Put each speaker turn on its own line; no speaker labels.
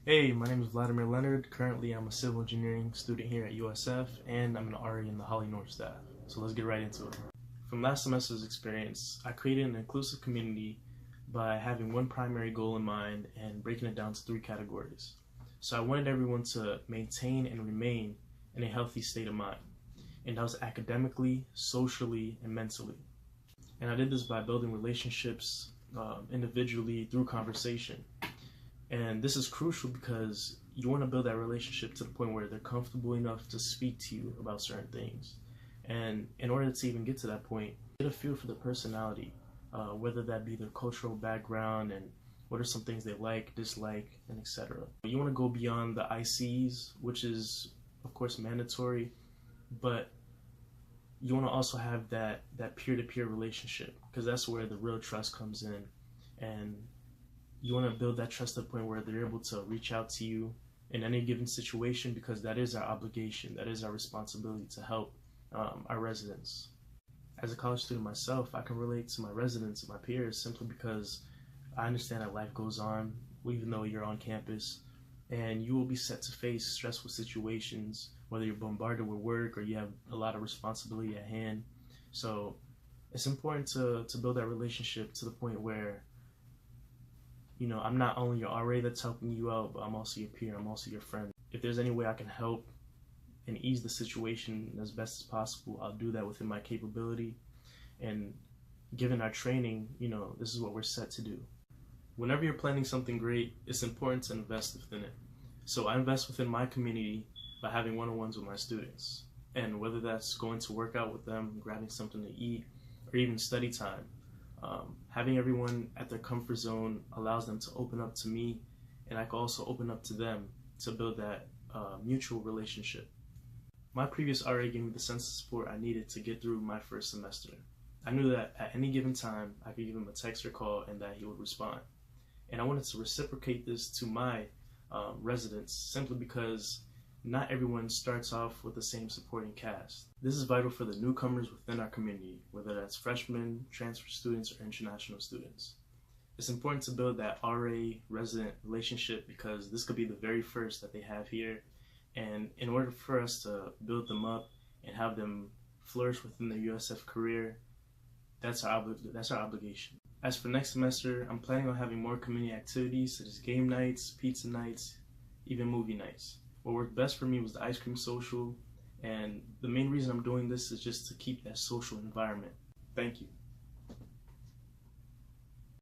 Hey, my name is Vladimir Leonard. Currently, I'm a civil engineering student here at USF, and I'm an RA in the Holly North staff. So let's get right into it. From last semester's experience, I created an inclusive community by having one primary goal in mind and breaking it down to 3 categories. So I wanted everyone to maintain and remain in a healthy state of mind, and that was academically, socially, and mentally. And I did this by building relationships individually through conversation. And this is crucial because you want to build that relationship to the point where they're comfortable enough to speak to you about certain things. And in order to even get to that point, get a feel for the personality, whether that be their cultural background and what are some things they like, dislike, and etc. You want to go beyond the ICs, which is of course mandatory, but you want to also have that peer-to-peer relationship, because that's where the real trust comes in. And you want to build that trust to the point where they're able to reach out to you in any given situation, because that is our obligation, that is our responsibility to help our residents. As a college student myself, I can relate to my residents and my peers simply because I understand that life goes on even though you're on campus, and you will be set to face stressful situations, whether you're bombarded with work or you have a lot of responsibility at hand. So it's important to build that relationship to the point where, you know, I'm not only your RA that's helping you out, but I'm also your peer, I'm also your friend. If there's any way I can help and ease the situation as best as possible, I'll do that within my capability. And given our training, you know, this is what we're set to do. Whenever you're planning something great, it's important to invest within it. So I invest within my community by having one-on-ones with my students. And whether that's going to work out with them, grabbing something to eat, or even study time, having everyone at their comfort zone allows them to open up to me, and I can also open up to them to build that mutual relationship. My previous RA gave me the sense of support I needed to get through my first semester. I knew that at any given time I could give him a text or call and that he would respond. And I wanted to reciprocate this to my residents, simply because not everyone starts off with the same supporting cast. This is vital for the newcomers within our community, whether that's freshmen, transfer students, or international students. It's important to build that RA-resident relationship because this could be the very first that they have here. And in order for us to build them up and have them flourish within their USF career, that's our obligation. As for next semester, I'm planning on having more community activities such as game nights, pizza nights, even movie nights. What worked best for me was the ice cream social, and the main reason I'm doing this is just to keep that social environment. Thank you.